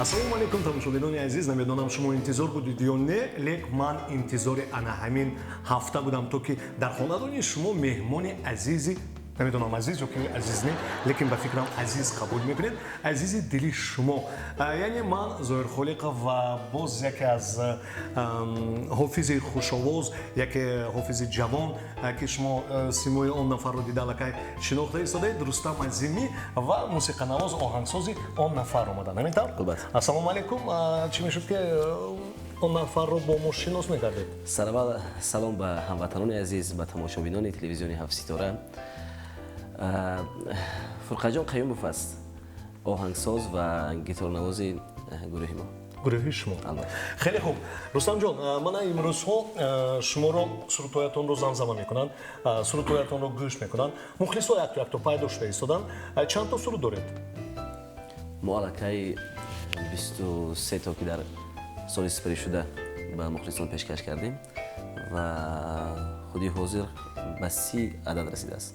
ассалому алайкум тамошобинони азиз, намедонам шумо интизор будид ё не, лек ман интизори ана ҳамин ҳафта будам, то ки дар хонадони шумо меҳмони азизи, намедонам азиз ё ки азиз не, лекин ба фикрам азиз қабул мекунед, азизи дили шумо, яъне ман Зоирхолиқов ва боз яке аз ҳофизи хушовоз, яке ҳофизи ҷавон ки шумо симои он нафарро дида аллакай шинохта истодаед, Рустам Азимӣ ва мусиқанавоз оҳангсози он нафар омада, наминтав? Ассалому алайкум, чӣ мешуд ки он нафарро бо мо шинос мекардед? Салом ба ҳамватанони азиз, ба тамошобинони телевизиони ҳафтситора. Фурқаҷон Қаюмов аст, оҳангсоз ва гиторнавози гурӯҳи мо. Гурӯҳи шумо. Хеле хуб. Рустамҷон, мана имрӯзҳо шуморо сурудҳоятонро замзама мекунанд, сурудҳоятонро гӯш мекунанд. Мухлисҳо якто пайдо шуда истоданд. Чанд то суруд доред? Мо аллакай 23 то ки дар соли сипарӣ шуда ба мухлисон пешкаш кардем ва худи ҳозир ба 30 адад расидааст.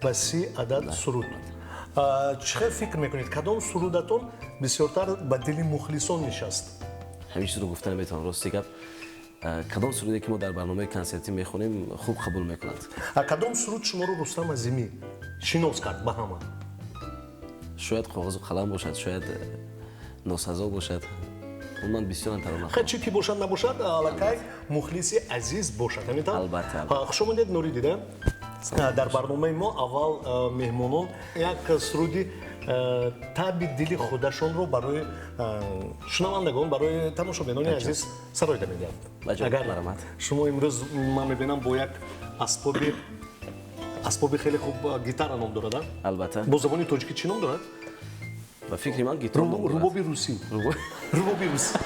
Ба 30 адад суруд. Чӣ хел фикр мекунед, кадом сурудатон бисёртар ба дили мухлисон нишаст? Ҳамин чизро гуфта наметавонам, рости гап. Кадом суруде ки мо дар барномаи консертӣ мехонем хуб қабул мекунанд. Кадом суруд шуморо Рустам Азимӣ шинос кард ба ҳама? Шояд қоғозу қалам бошад, шояд носазо бошад. Ман бисёр антарона. Хе чӣ ки бошад набошад, аллакай мухлиси азиз бошад. Албатта. Хушомадед нурӣ дида? Дар барномаи мо аввал меҳмонон як суруди таби дили худашонро барои шунавандагон, барои тамошобинони азиз сароида медиҳанд. Агар шумо имрӯз ман мебинам бо як асбоби хеле хуб, гитара ном дорад? Албатта. Бо забони тоҷикӣ чӣ ном дорад? Ба фикри ман гитор ном дорад. Рубоби русӣ. Рубоби русӣ.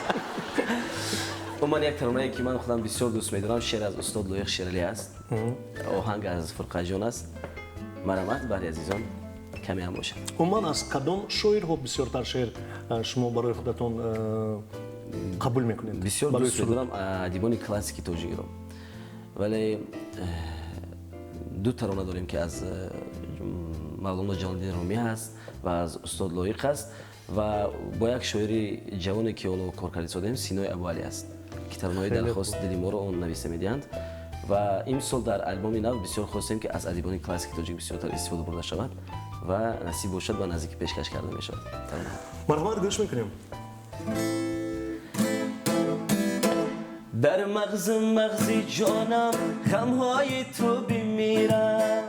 Ман як таронае ки ман худам бисёр дӯст медорам, шеър аз устод Лоиқ Шералӣ аст, оҳанг аз Фурқаҷон аст. Марамат бари азизон каме ҳам бошад. Умуман аз кадом шоирҳо бисёртар шеър шумо барои худатон қабул мекунед? Бисёр дӯст медорам адибони классики тоҷикро, вале ду тарона дорем ки аз Мавлоно Ҷалолиддин Румӣ ҳаст ва аз устод Лоиқ аст ва бо як шоири ҷавоне ки онро коркард истодем, Синои Абуалӣ аст, ки таронаҳои дархост дили моро он нависта медиҳанд ва имсол дар албоми нав бисёр хостем ки аз адибони классики тоҷик бисёртар истифода бурда шавад ва насиб бошад ба наздики пешкаш карда мешавад. Марҳамат, гӯш мекунем. дар мағзи ҷонам ғамҳои ту бимирад,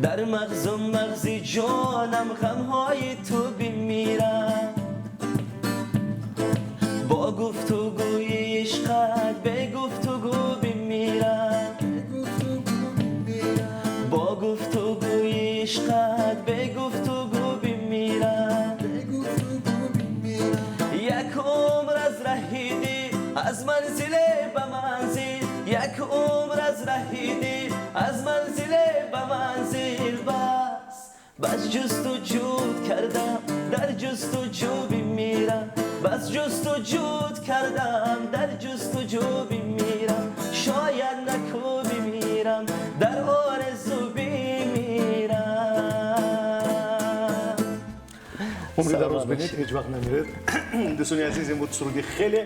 дар мағзи ҷонам ғамҳои ту бимирад, бо гуфтугӯи ишқат бегуфтугӯ бимирад, бо гуфтугӯи ишқат бегуфтугӯ бимирад. як умр аз раҳидӣ аз манзиле ба манзил, як умр аз раҳидӣ аз манзиле ба манзил, бас ҷустуҷуд кардам дар ҷустуҷӯ бимирам, бас ҷустуҷуд кардам дар ҷустуҷӯ бимирам, шояд наку бимирам дар орезу бимирам. умри дароз бинед, ҳеҷ вақт намиред. дӯстони азиз, ин буд суруди хеле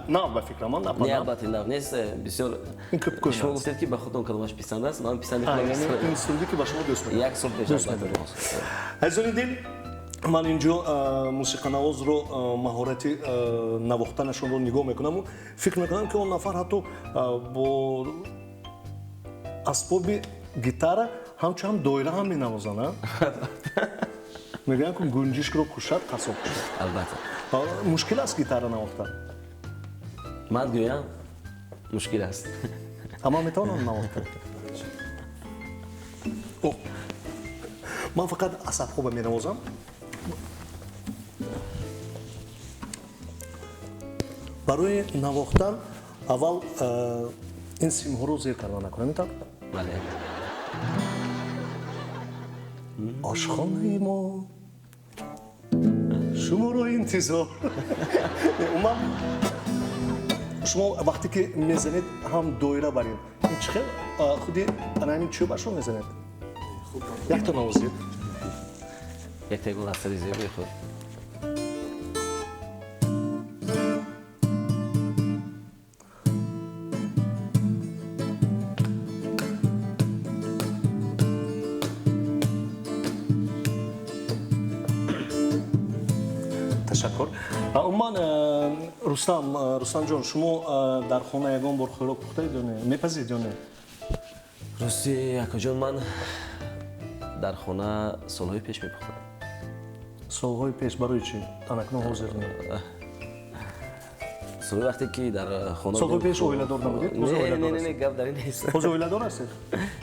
нав ба фикрам. Не, албатта нав нест, бисёр шумо гуфтед ки ба худтон кадомаш писанд аст, ман писанди ин суруди ки ба шумо дӯст медорам. як сол пеш азизони дил, ман инҷо мусиқанавозро маҳорати навохтанашонро нигоҳ мекунаму фикр мекунам ки он нафар ҳатто бо асбоби гитара ҳамчун доира ҳам менавозанд. мегӯянд ки гунҷишкро кушад қасоб кушад. албатта мушкил аст гитара навохтан? ман гӯям мушкил аст. аммо метавонам навохтан. ман фақат асабхоба менавозам. барои навохтан аввал ин симҳоро зер карда накунам. метав? бале. ошхонаи мо шуморо интизор. умуман шумо вақте ки мезанед ҳам доира баред, чӣ хел худи анамин чӯбашро мезанед? Як то навозед? Як тегон аз сари зебои худ. ташаккур. Умуман Рустам ҷон, шумо дар хона ягон бор хӯрок пухтаед ё не? Мепазед ё не? рости акоҷон, ман дар хона солҳои пеш мепухтам. Солҳои пеш барои чӣ? Анакнун ҳозир не? солҳои вақте ки дар хона Солҳои пеш оиладор набудед? не гап дар ин нест. Ҳозир оиладор ҳастед?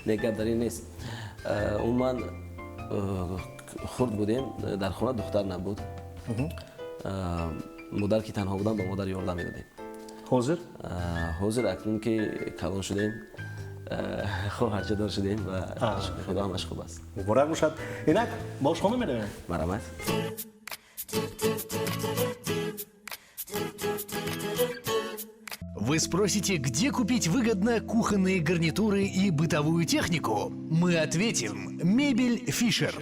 Не гап дар ин нест. умуман хурд будем, дар хона духтар набуд. модар ки танҳо будам ба модар ёрдам медодем. Ҳозир? ҳозир акнун ки калон шудем, хоҳарчадор шудем ва худо ҳамаш хуб аст. Муборак бошад. Инак ба ошхона меравем. Марамат. Вы спросите, где купить выгодно кухонные гарнитуры и бытовую технику? Мы ответим. Мебель Fischer.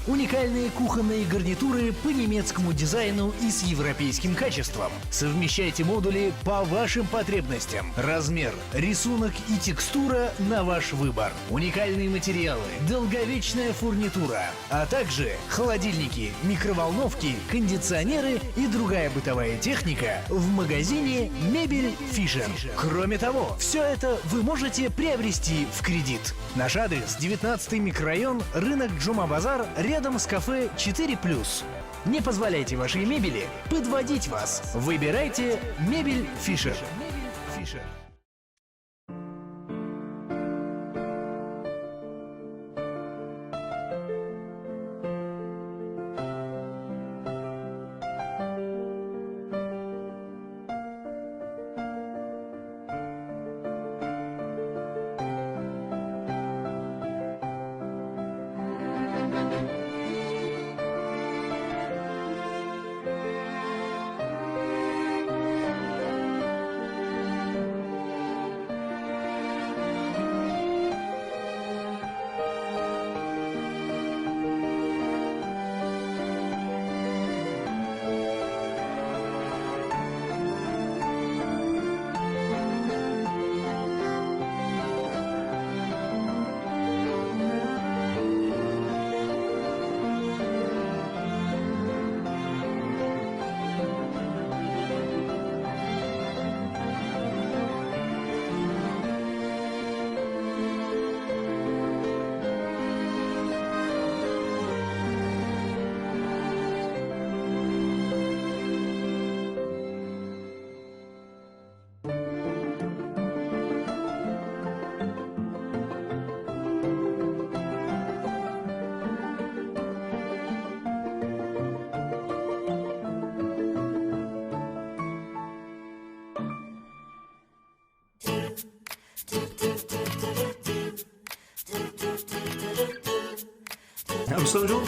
Уникальные кухонные гарнитуры по немецкому дизайну и с европейским качеством. Совмещайте модули по вашим потребностям. Размер, рисунок и текстура на ваш выбор. Уникальные материалы, долговечная фурнитура, а также холодильники, микроволновки, кондиционеры и другая бытовая техника в магазине Мебель Fischer. Кроме того, все это вы можете приобрести в кредит. Наш адрес: 19-й микрорайон, рынок Джума-базар, рядом с кафе 4+. Не позволяйте вашей мебели подводить вас. Выбирайте Мебель Fischer. Рустам ҷон,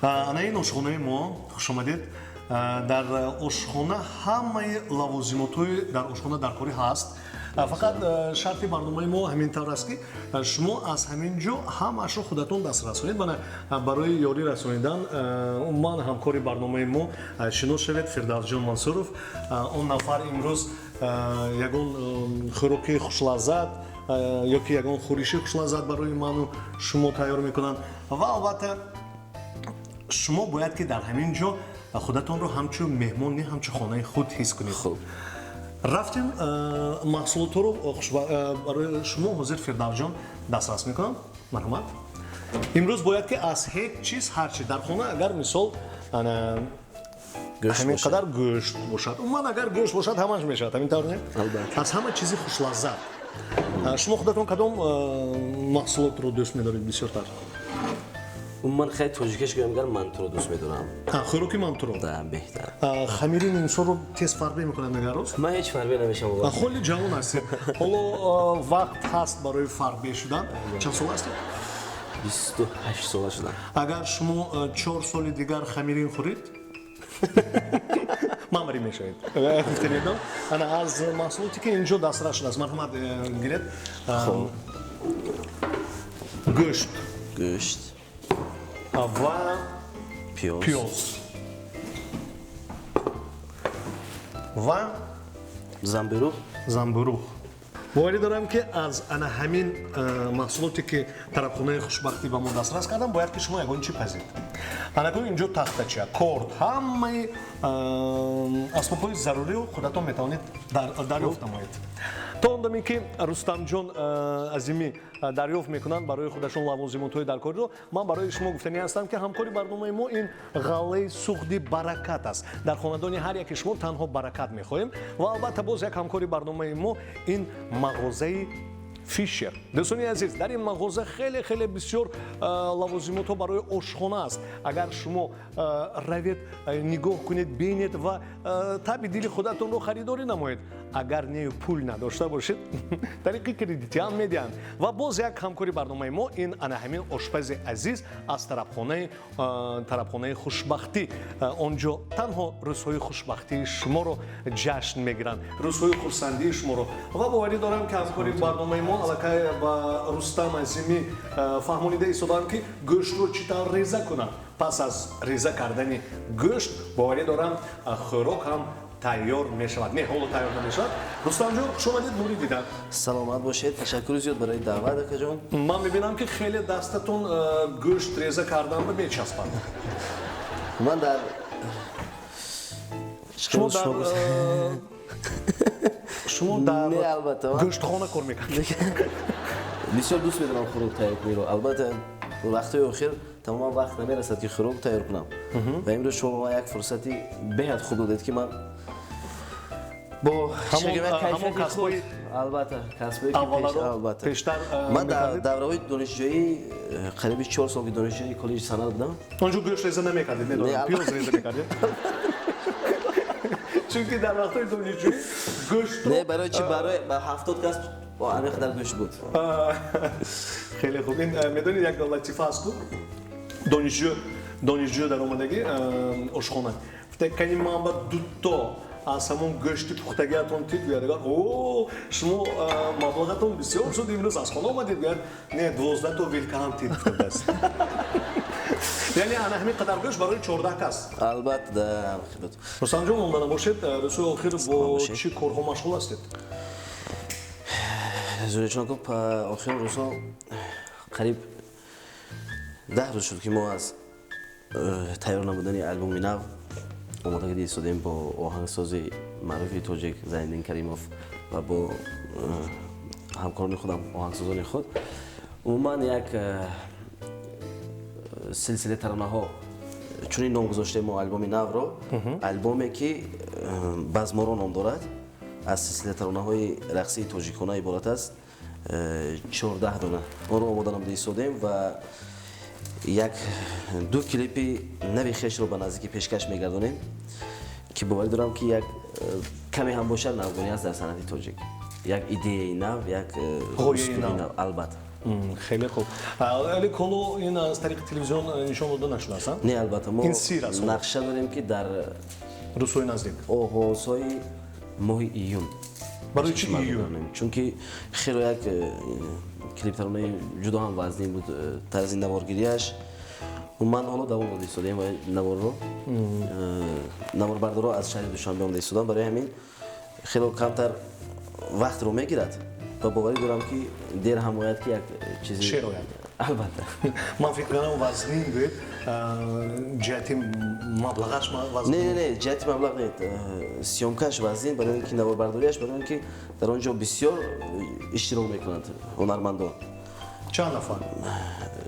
ана ин ошхонаи мо хуш омадед. Дар ошхона ҳамаи лавозимотҳои дар ошхона даркорӣ ҳаст. Фақат шарти барномаи мо ҳамин тавр аст ки шумо аз ҳамин ҷо ҳамаашро худатон дастр расонед. Мана барои ёрӣ расонидан умуман ҳамкори барномаи мо шинос шавед Фирдавсҷон Мансуров. Он нафар имрӯз ягон хӯроки хушлаззат ё ки ягон хӯриши хушлаззат барои ману шумо тайёр мекунанд ва албатта шумо бояд ки дар ҳамин ҷо худатонро ҳамчун меҳмон не ҳамчун хонаи худ ҳис кунед. рафтем маҳсулотҳоро барои шумо ҳозир Фирдавсҷон дастрас мекунанд. Марҳамат. имрӯз бояд ки аз ҳеҷ чиз ҳарчи дар хона агар мисол ҳамин қадар гӯшт бошад, умуман агар гӯшт бошад ҳамаш мешавад, ҳамин тавр не? Аз ҳама чизи хушлаззат. шумо худатон кадом маҳсулотро дӯст медоред бисёртар? умуман хеле тоҷикеш гӯям гар мантуро дӯст медорам. хӯроки мантуро? Да, беҳтар. хамири нимсоро тез фарбе мекунад мегар рост? ман ҳеҷ фарбе намешам. холли ҷавон ҳастед. ҳоло вақт ҳаст барои фарбе шудан. Чанд сол ҳастед? 28 сола шудам. агар шумо 4 соли дигар хамирин хӯред? мамарӣ мешавед. гуфтанедам. ана аз маҳсулоте ки инҷо дастрас шудааст. марҳамат гиред. гӯшт. гӯшт. ва пиёз. ва замбуруғ. боварӣ дорам ки аз ана ҳамин маҳсулоте ки тарабхонаи хушбахтӣ ба мо дастрас кардам бояд ки шумо ягон чӣ пазед? анакун инҷо тахтача корт ҳамаи асбобҳои заруриро худатон метавонед дарёфт намоед то он доме ки рустамҷон азими дарёфт мекунанд барои худашон лавозимотҳои даркориро ман барои шумо гуфтанӣ ҳастам ки ҳамкори барномаи мо ин ғаллаи суғди баракат аст дар хонадони ҳар яки шумо танҳо баракат мехоҳем ва албатта боз як ҳамкори барномаи мо ин мағозаи Fisher. Дӯстони азиз, дар ин мағоза хеле бисёр лавозимотҳо барои ошхона аст. Агар шумо равед, нигоҳ кунед, бинед ва таби дили худатонро харидорӣ намоед. Агар не пул надошта бошед, тариқи кредити ҳам медиҳанд. Ва боз як ҳамкори барномаи мо ин ана ҳамин ошпази азиз аз тарабхонаи хушбахтӣ. Онҷо танҳо рӯзҳои хушбахтии шуморо ҷашн мегиранд, рӯзҳои хурсандии шуморо. Ва боварӣ дорам ки ҳамкори барномаи мо аллакай ба Рустам Азимӣ фаҳмонида истодаам ки гӯштро чӣ тавр реза кунанд. Пас аз реза кардани гӯшт боварӣ дорам хӯрок ҳам тайёр мешавад. Не, ҳоло тайёр намешавад. Рустамҷон, хуш омадед, нурӣ дидан. Саломат бошед, ташаккури зиёд барои даъват акаҷон. Ман мебинам ки хеле дастатон гӯшт реза карданба мечаспад. Ман дар шумо дар Не, албатта. гӯштхона кор мекунед. бисёр дӯст медорам хӯрок тайёр куниро. Албатта вақтҳои охир тамоман вақт намерасад ки хӯрок тайёр кунам. Ва имрӯз шумо ба ман як фурсати беҳад хуб додед ки ман бо ҳамон касбҳои албатта касбҳои авваларо албатта пештар ман дар давраҳои донишҷоӣ қариби 4 сол ки донишҷои коллеҷи санъат будам. онҷо гӯшт реза намекардед, медонам, пиёз реза мекардед. чунки дар вақтҳои донишҷоӣ гӯштро Не, барои чӣ? Барои ба 70 кас бо ҳамин қадар гӯшт буд. хеле хуб. Ин медонед як латифа асту донишҷӯ дар омадагӣ ошхона кани ман ба дутто аз ҳамон гӯшти пухтагиатон тид гӯяд о шумо маблағатон бисёр шуд имрӯз аз хона омадед гӯяд не 12 то вилка ҳам тид фурдааст. яъне ана ҳамин қадар гӯшт барои 14 кас. Албатта дар хидмат. Рустамҷон, монда набошед, рӯзҳои охир бо чӣ корҳо машғул ҳастед? зӯречон гуфт охирин рӯзҳо қариб 10 рӯз шуд ки мо аз тайёр намудани албоми нав омодагӣ истодем бо оҳангсози маъруфи тоҷик Зайниддин Каримов ва бо ҳамкорони худам оҳангсозони худ умуман як силсилаи таронаҳо чунин ном гузоштем мо албоми навро албоме ки базморо ном дорад аз силсилаи таронаҳои рақсии тоҷикона иборат аст 14 дона онро омода намуда истодем ва як ду клипи нави хешро ба наздикӣ пешкаш мегардонем ки боварӣ дорам ки як каме ҳам бошад навгонӣ аст дар санъати тоҷик як идеяи нав як ғояи нав албатта хеле хуб. Вале коло ин аз тариқи телевизион нишон дода нашудааст? Не, албатта мо ин сир аст. нақша дорем ки дар рӯзҳои наздик оғозҳои моҳи июн барои чӣ июн? чунки хело як клиптаронаи ҷудо ҳам вазнин буд тарзи наворгириаш ман ҳоло давом дода истодем ва наворро наворбардорро аз шаҳри душанбе омада истодам барои ҳамин хело камтар вақтро мегирад ва боварӣ дорам ки дер ҳам ояд ки як чизи шер ояд. албатта ман фикр кардам вазнин гӯед ҷиҳати маблағаш вазнин. не ҷиҳати маблағ не сиёмкаш вазнин барои ки наворбардориаш барои ки дар он ҷо бисёр иштирок мекунанд ҳунармандон. чанд нафар?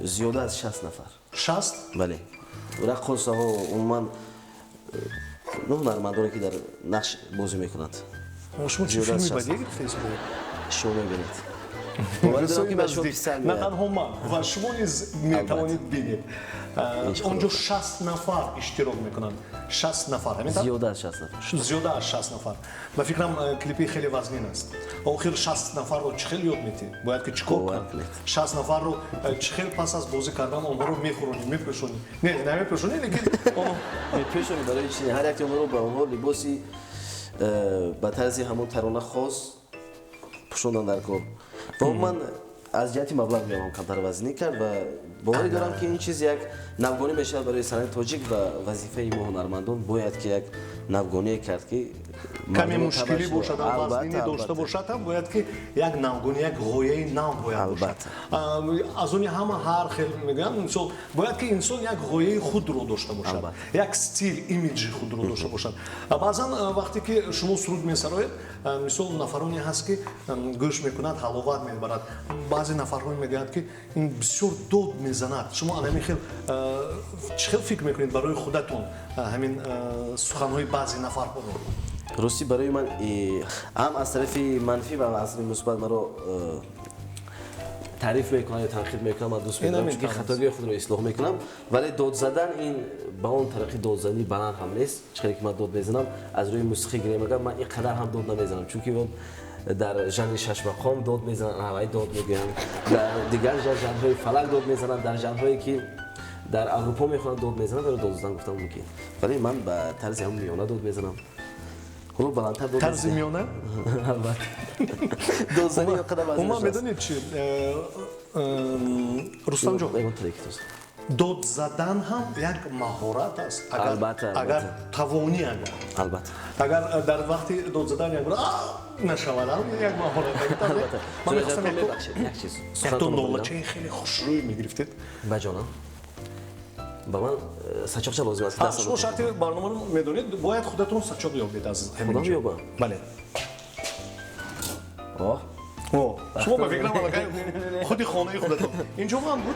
зиёда аз 60 нафар. 60? бале раққосаҳо умуман ҳунармандоне ки дар нақш бозӣ мекунанд. шумо чӣ филми бадие гирифтед? шумо мебинед боварӣ дорам ки ба шумо писар на меояд. танҳо ман ва шумо низ метавонед бинед. онҷо 60 нафар иштирок мекунанд. 60 нафар. зиёда аз 60 нафар. зиёда аз 60 нафар. ба фикрам клипи хеле вазнин аст. охир 60 нафарро чӣ хел ёд метӣ? бояд ки чӣ кор кунад? 60 нафарро чӣ хел пас аз бозӣ кардан онҳоро мехӯронӣ, мепӯшонӣ? Не, намепӯшонӣ, лекин мепӯшонӣ барои чӣ? ҳар яке онҳоро ба онҳо либоси ба тарзи ҳамон тарона хос пӯшондан дар кор. ва умуман аз ҷиҳати маблағ меомам камтар вазнин кард ва боварӣ дорам ки ин чиз як навгонӣ мешавад барои санъати тоҷик ва вазифаи мо ҳунармандон бояд ки як навгоние кард ки каме мушкилӣ бошад вазнини дошта бошад ҳам бояд ки як навгони як ғояи нав бояд бошад аз они ҳама ҳар хел мегӯям мисол бояд ки инсон як ғояи худро дошта бошад як стил имиҷи худро дошта бошад баъзан вақте ки шумо суруд месароед мисол нафароне ҳаст ки гӯш мекунад ҳаловат мебарад баъзе нафарҳое мегӯянд ки ин бисёр дод мезанад шумо анами хел чӣ хел фикр мекунед барои худатон ҳамин суханҳои баъзе нафарҳоро рости барои ман ҳам аз тарафи манфӣ ва аз тарафи мусбат маро تعریف میکنم یا تنقید میکنم من دوست می‌دارم چون خطاهای خود رو اصلاح میکنم ولی داد زدن این با اون طریق داد زدنی بلند هم نیست چون که من داد میزنم از روی موسیقی گیرم میگم من اینقدر هم داد نمیزنم چون که در ژانر شش مقام داد میزنن هوایی داد میگن در دیگر ژانرهای فلک داد میزنن در ژانرهایی که در اروپا میخوان داد میزنن برای داد زدن گفتم ممکن ولی من به طرز هم میانه داد میزنم حالا بلندتر داد طرز میانه البته داد زدن یا قدم از ما میدونید چی رستم جان داد زدن هم یک مهارت است اگر توانی اگر در وقتی داد زدن یک نشود هم یک مهارت البته من می‌خواستم یک چیز تو نولچه خیلی خوشروی میگرفتید با جانم با من سچاقچه لازم است شما شرط برنامه رو میدونید باید خودتون سچاق یابید از خودم یابم بله شما به فکر خودی خانه خودتون اینجا هم بود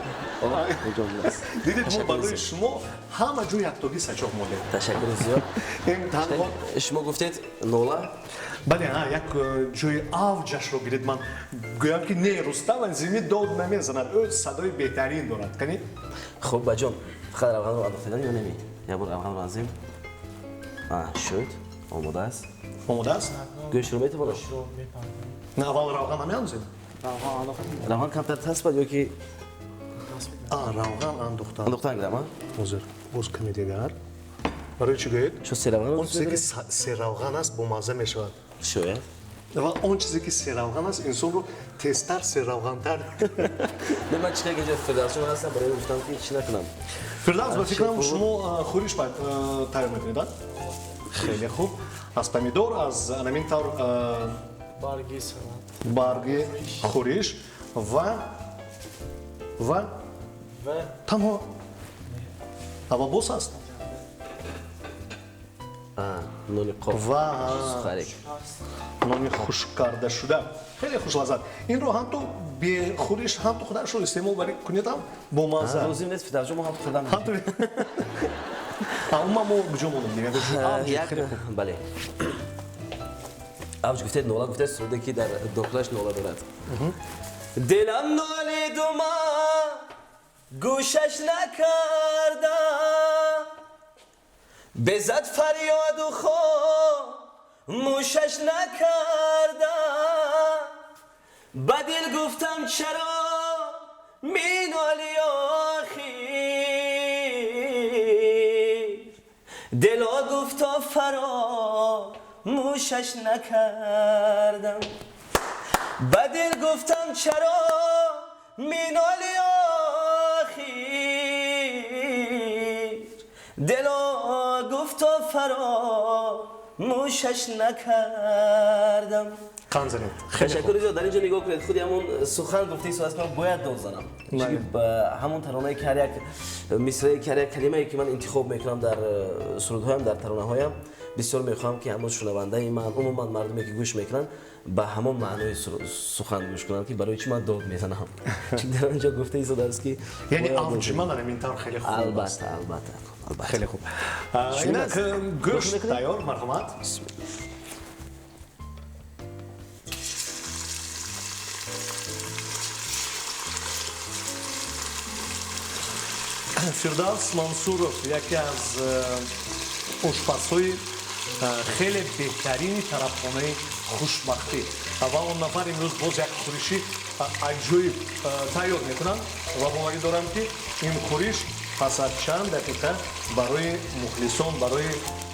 دیدید ما برای شما همه جو یکتاگی سچاق ماده تشکر زیاد این تنها شما گفتید نولا بله یک جوی اوجش رو گیرید من گویم که نه رستم انزیمی داد نمیزند او صدای بهترین دارد کنید خب بجان فقط روغن رو انداختیدن یا نمی یا بار روغن رو انزیم شد آماده است آماده است گوش رو میتونه نه اول روغن نمیانزیم روغن کمتر تست بد یا که روغن انداختن گرم حاضر باز کمی دیگر برای چی گوید؟ چون سه روغن اون چیزی که سه روغن است با مزه می شود شاید و اون چیزی که سه روغن است انسان رو تستر سه روغن تر نه من چیکار که فدراسیون هستم برای گفتم که چی نکنم فردوس با فکرم شما خورش تیار میکنید خیلی خوب از پمیدور از همین طور برگی خورش و تنها اما بوس است نون قاف و خاریک نون خشک کرده شده خیلی خوش لذت این رو هم تو به خورش هم تو خودش رو استعمال برای کنید هم با مزه روزی نیست فدراسیون ما هم خودم هم تو اما ما بجمونم دیگه خیلی خوب بله اوج گفتید نولا گفتید سروده که در داخلش نولا دارد دلم نالید و من گوشش نکردم بزد فریاد و خاموشش نکردم با دل گفتم چرا مینالی آخیر دلا گفتا فراموشش نکردم با دل گفتم چرا مینالی آخیر دلا گفتا فراموشش نکردم تشکر زیاد در اینجا نگاه کنید خودی همون سخن گفته سو من باید داد زنم همون ترانه‌ای که هر یک مصرعی که هر یک کلمه‌ای که من انتخاب میکنم در سرودهایم در ترانه‌هایم بسیار میخوام که همون شنونده من عموما مردمی که گوش میکنن به همون معنای سخن گوش کنن که برای چی من داد میزنم چون در اینجا گفته ایست است که یعنی اوج من همین طور خیلی خوب البته خیلی خوب اینا گوشت تیار مرحمت فردوس منصورов یکی از آشپزهای خیلی بهترین طرفخانه خوشبختی و اون نفر امروز باز یک خورشی عجیب تیار میکنم و باوری دارم که این خورش پس از چند دقیقه برای مخلصان برای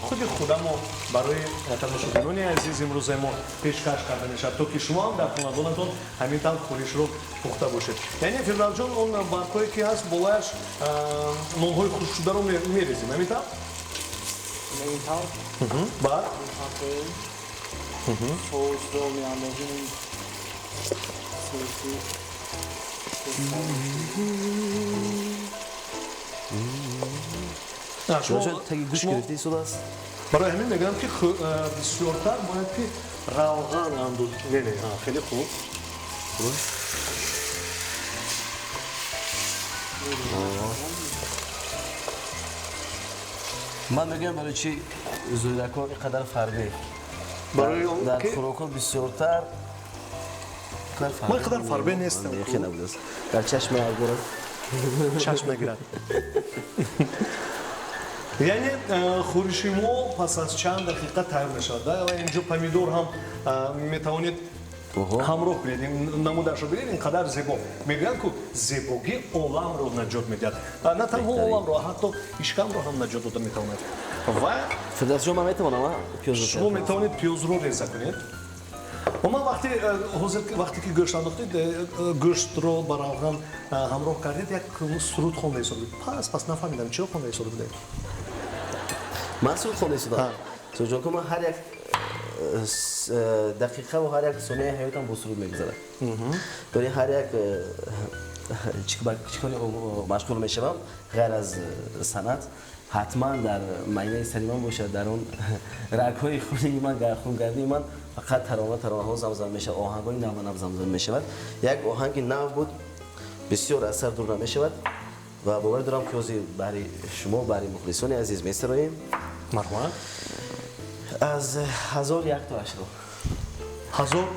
خود خودم و برای تماشاگران عزیز امروز ما پیشکش کرده میشد تا که شما هم در خانواده‌تون همین طور خورش رو پخته باشید یعنی فردوس جان اون برقایی که هست بالایش نان‌های خشک شده رو میریزیم همین طور این طور بعد سوز رو می‌اندازیم سوسی نه، شما تگی گوش گرفتی سوداست؟ برای همین میگم که بسیارتر باید که روغن انداز. نه خیلی خوب. من میگم برای چی زویدکان اینقدر فربه برای اون در که خوراکان بسیارتر من اینقدر فربه نیستم. خیلی نبوده است در چشم ارگورم چشم نگیرد. یعنی خورشی ما پس از چند دقیقه تیار میشود و اینجا پمیدور هم میتوانید همراه کنید. این نمودش رو ببینید اینقدر زیبا. میگن که زیبایی عالم رو نجات میدهد. نه تنها عالم رو، حتی اشکم رو هم نجات داده میتواند. و فدراسیون من میتوانم پیاز رو شما میتوانید پیاز رو ریزه کنید. و من وقتی که گوشت انداختید گوشت رو با روغن همراه کردید یک سرود خونده حساب بدید. پس نفهمیدم چرا خونده حساب بدید. من سرود خونده سودم سوجان که من هر یک دقیقه و هر یک ثانیه حیاتم با سرود میگذره. برای هر یک چیکاری مشغول میشم غیر از سنت حتما در مینه سلیمان باشه در اون رگ‌های خونی من خونگردی من فقط ترانه ها زمزمه میشه آهنگای نو زمزمه میشود. یک آهنگ نو بود بسیار از سر دور نمیشود و باور دارم که برای شما برای مخلصان عزیز می‌سراییم مرحبا از 1001 تا اشرا هزار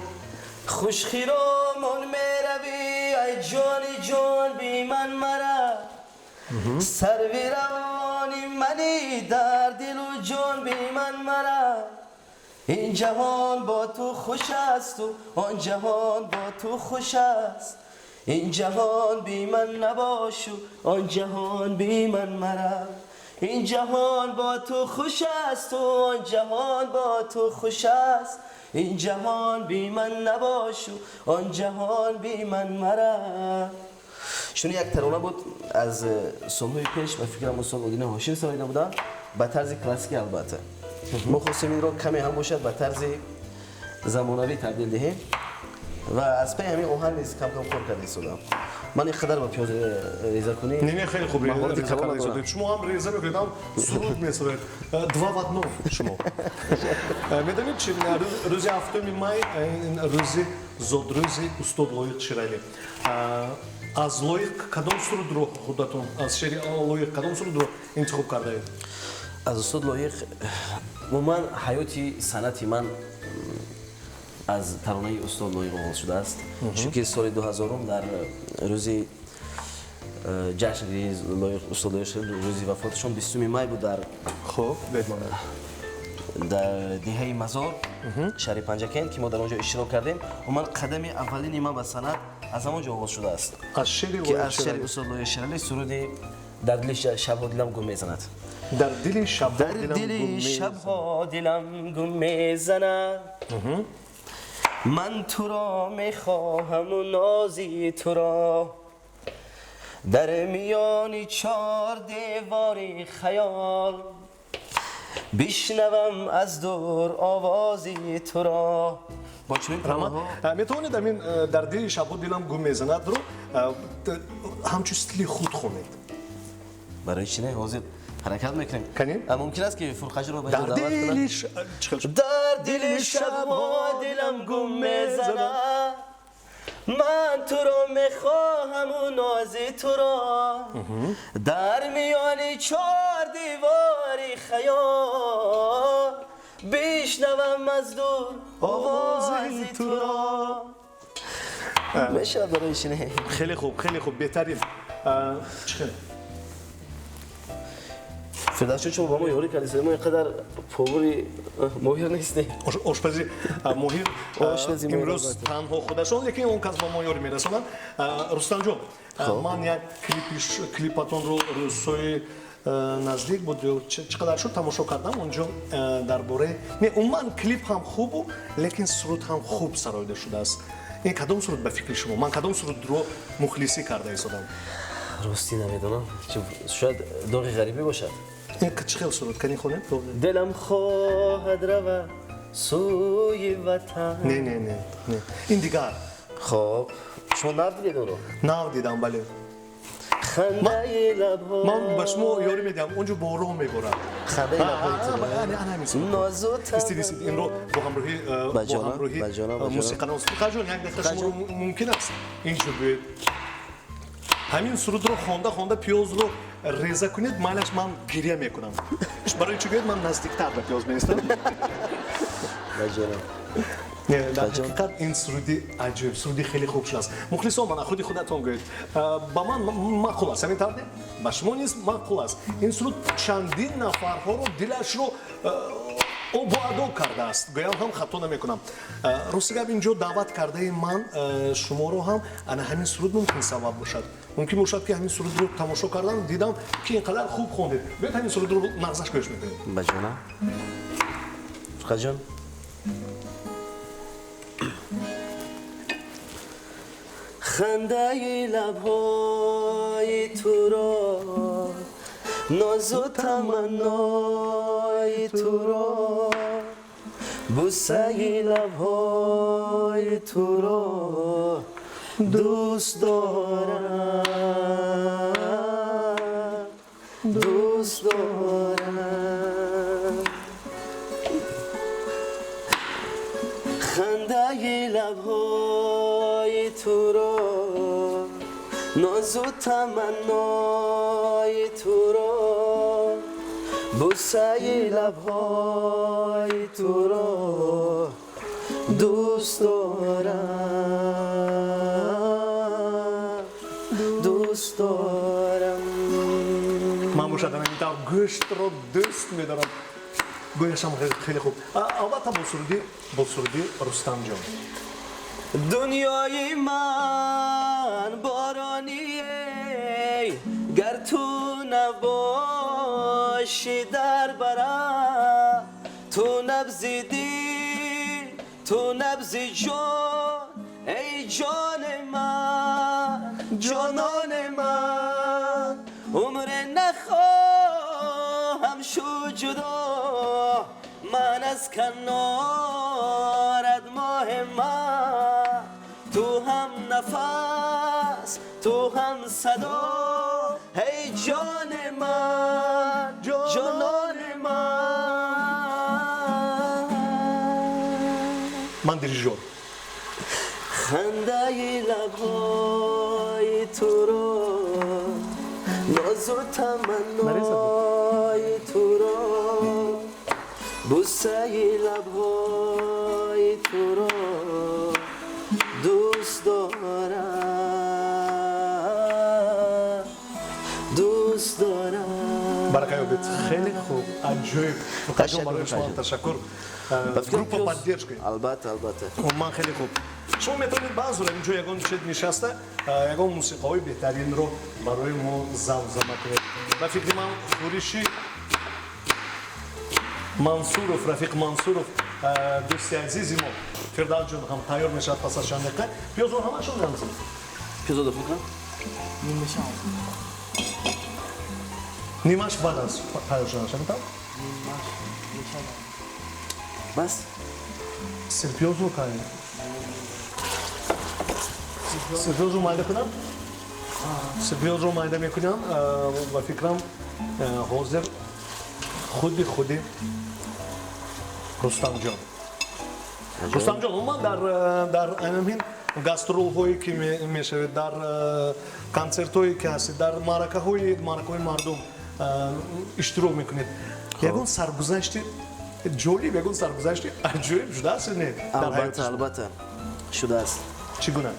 خوش خیرامون میروی ای جانی جان بی من مرا سروی روانی منی در دل و جان بی من مرا این جهان با تو خوش است و آن جهان با تو خوش است این جهان بی من نباش و آن جهان بی من مرا این جهان با تو خوش است و آن جهان با تو خوش است این جهان بی من نباش و آن جهان بی من مرا. شنو یک ترانه بود از سالهای پیش و فکرم اون سال اودین هاشم سرایده بودن به طرز کلاسیک البته ما خواستیم این رو کمی هم باشد به طرز زمانوی تبدیل دهیم و از پی همین آهنگ نیست کم کار کردی سودم من این قدر با پیاز ریزه کنی نه خیلی خوب مهارت ریزه کلام کردید. دارم. شما هم ریزه میکنید هم سرود میسرید دو و одно شما میدونید چی روز هفتم مای روز زودروزی استاد لایق شیرالی از لایق کدام سرود رو خودتون از شعر لایق کدام سرود رو انتخاب کردید؟ از استاد لایق من حیاتی سنتی من از ترانه استاد لایق آغاز شده است چون که سال 2000 در روزی جشن لایق استاد لایق روزی وفاتشون 20 مای بود در خب بدمانه در دهه مزار شهر پنجکین که ما در اونجا اشتراک کردیم و من قدم اولین من به سنت از همونجا آغاز شده است از شعر که لایق از شعر شیرالی استاد لایق شیرالی سرودی در دل شب‌ها دلم گم میزند در دل شب در دل شب‌ها دلم گم میزند من تو را میخواهم و نازی تو را در میان چار دیواری خیال بشنوم از دور آوازی تو را با چنین ترانه‌ها میتونید همین در دل شب دلم گم میزند رو همچون ستیل خود خونید. برای چی نه حاضر حرکت میکنیم کنیم؟ ممکن است که فرقش رو به در دعوت کنم دل در دل شب‌ها دلم گم میزند من تو را میخواهم و نازی تو را در میان چار دیواری خیال بشنوم از دور آوازی تو را میشه برای شنه خیلی خوب بهترین چه فرداشو چون با ما یاری کردی ما اینقدر پاوری ماهر نیستیم آشپزی ماهر آشپزی ماهر امروز البته. تنها خودشون یکی اون کس با ما یاری میرسونن. رستم جان من یک کلیپاتون رو روزهای نزدیک بود چقدر شد تماشا کردم اونجا درباره نه عموما کلیپ هم خوب بود لیکن سرود هم خوب سرایده شده است. این کدام سرود به فکر شما من کدام سرود رو مخلصی کرده ایستادم؟ راستی نمیدونم شاید داغی غریبی باشد. این چه صورت کنی خونه؟ دلم خواهد رود سوی وطن. نه این دیگر خب شما نبودید اون رو؟ ناو دیدم بله خنده لب‌ها من به شما یاری میدم اونجا با راه میبرم خنده لب‌های انا همین صورت نازو استریس این رو با همراهی موسیقی نوز خجون یک دفعه شما ممکن است اینجا بیاید همین سرود رو خونده پیاز رو ریزه کنید مالش من گریه میکنم برای چی گوید من نزدیکتر به پیاز میستم نه در حقیقت این سرودی عجیب سرودی خیلی خوب شد مخلصان من خودتون گوید با من معقول است همین طور با شما نیست معقول است این سرود چندین نفرها رو دلش رو او باعدو کرده است گویم هم خطا نمیکنم روسیگاب اینجا دعوت کرده من شما رو هم انا همین سرود ممکن سبب باشد ممکن باشد که همین سرود رو تماشا کردم دیدم که اینقدر خوب خوندید بیاید همین سرود رو نغزش گوش میکنید بجانا خجان خنده لب‌های تو را ناز و تمنای تو را بوسه لب‌های تو را دوست دارم دوست دارم خنده لب‌های تو را ناز و تمنای تو را بوسه لب‌های تو را دوست دارم دوست دارم من باشد همین طور گوشت رو دوست میدارم گویش هم خیلی خوب البته با سرودی رستم جان دنیای من بارانیه گر تو نباشی در برم تو نبزیدی تو نبزی جان ای جان من جانان من عمر نخواهم شد جدا من از کنارت ماه من تو هم نفس تو هم صدا ای جان من جانان من دریژور خنده لب‌های تو را ناز و تمنای تو را بوسه لب‌های تو را دوست دارم دوست دارم برکه یابید خیلی خوب عجیب فقط برای شما تشکر گروپ поддержки البته من خیلی خوب شما میتونید بعضی اینجا یگان چیز نشسته یگان موسیقی بهترین رو برای ما زمزمه کنید و فکر من خوریشی منصورов رفیق منصورов دوستی عزیزی ما فردال جون هم تیار میشد پس از چند دقیقه پیاز رو همشون می‌ریزیم پیاز رو بکنم نیمش بعد از تیار شدن شد بس سرپیاز رو کنیم سرپیاز رو مایده کنم سرپیاز رو مایده میکنم و فکرم حاضر خودی رستم جان رستم جان من در همین گاسترول هایی که میشود در کنسرت هایی که هستید در معرکه های مردم اشتراک میکنید یکون سرگذشتی جالب یکون سرگذشتی عجیب شده است نه البته شده است چگونه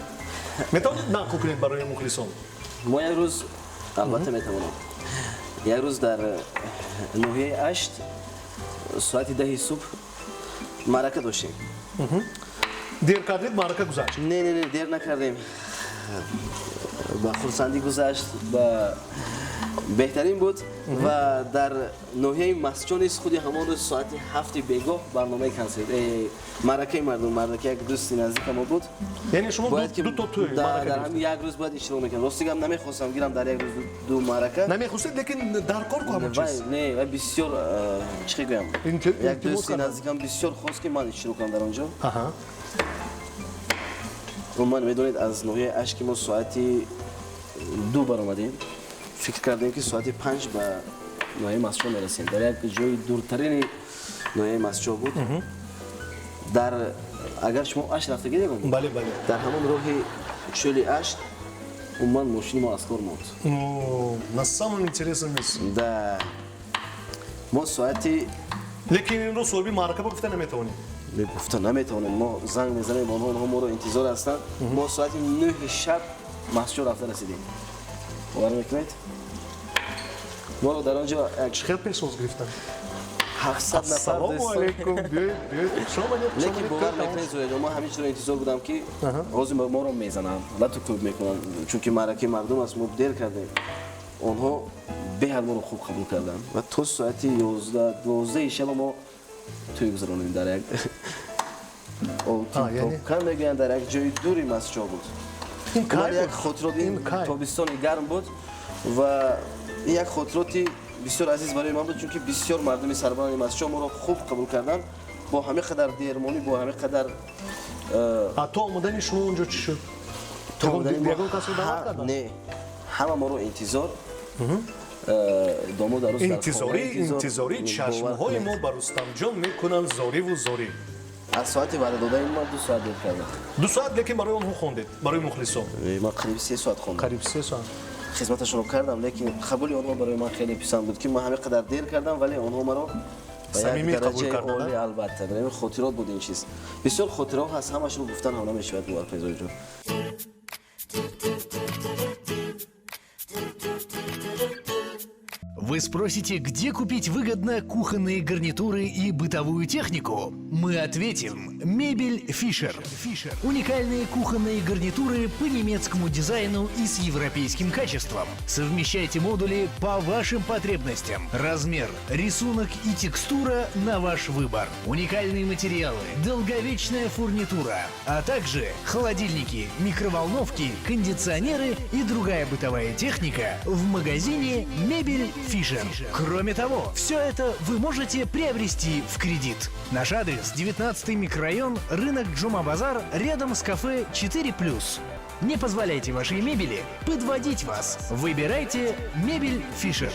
میتونید نقل کنید برای مخلصان ما یک روز البته میتونم یک روز در نوحه 8 ساعت 10 صبح معرکه داشتیم دیر کردید معرکه گذشت نه دیر نکردیم با خورسندی گذشت با بهترین بود و در ناحیه مسجد نیز خودی همون روز ساعت 7 بیگاه برنامه کنسل معرکه مردم یک دوستی نزدیک ما بود. یعنی شما باید که دو تا توی در همین یک روز باید اشتراک میکنم. راستی هم نمیخواستم گیرم در یک روز دو معرکه. نمیخواستید لیکن در کار کنم چیز. نه بسیار چی گویم. یک دوستی نزدیکم بسیار خواست که من اشتراک کنم در آنجا. من میدونید از ناحیه اشک ما ساعتی 2 برآمدیم. فکر کردیم که ساعت 5 به ناحیه مسجد میرسیم. در یک جای دورترین ناحیه مسجد بود. در اگر شما اش رفته گیرید بله بله در همون راه چولی اش من ماشین ما از کار موند. на самом интересном месте. در ما ساعتی لیکن این رو صوبی معرکه گفته نمیتونید. گفتن نمیتونیم ما زنگ میزنیم اونها ما رو انتظار هستن. ما ساعت 9 شب مسجد رفته رسیدیم. باور میکنید؟ ما رو در آنجا چقدر پیسوز گرفتن؟ 700 نفر سلام علیکم بیاید شما لیکن باور میکنید زوید ما همیشه رو انتظار بودم که روزی ما رو میزنن لطو کوب میکنن چون که معرکه مردم است ما دیر کردیم اونها به ما رو خوب قبول کردن و تا ساعت 11 12 شب ما توی گذرانیم در یک کم میگن در یک جای دوری مسجد بود. این کار یک خاطرات این تابستان گرم بود و یک خاطراتی بسیار عزیز برای من بود چون که بسیار مردم سربان مسجد ما رو خوب قبول کردن با همه قدر دیرمانی با همه قدر تا اومدن شما اونجا چی شد؟ تا اومدن نه همه ما رو انتظار دامو در انتظاری چشمهای ما بر رستم جان میکنن زاری و زاری. از ساعت بعد دادن ما 2 ساعت دیر کردم. 2 ساعت لیکن برای اونها خوندید برای مخلصان. ما قریب 3 ساعت خوندم. قریب 3 ساعت. خدمتشون رو کردم لیکن قبول اونها برای من خیلی پسند بود که ما همه قدر دیر کردم ولی اونها ما رو صمیمی قبول کردن. البته برای خاطرات بود این چیز. بسیار خاطرات هست همش رو گفتن هم نمیشه بود فیضای جون. Вы спросите, где купить выгодно кухонные гарнитуры и бытовую технику? Мы ответим. Мебель Фишер. Уникальные кухонные гарнитуры по немецкому дизайну и с европейским качеством. Совмещайте модули по вашим потребностям. Размер, рисунок и текстура на ваш выбор. Уникальные материалы, долговечная фурнитура, а также холодильники, микроволновки, кондиционеры и другая бытовая техника в магазине Мебель Фишер. Кроме того, все это вы можете приобрести в кредит. Наш адрес 19-й микрорайон, рынок Джума-Базар, рядом с кафе 4+. Не позволяйте вашей мебели подводить вас. Выбирайте Мебель Фишер.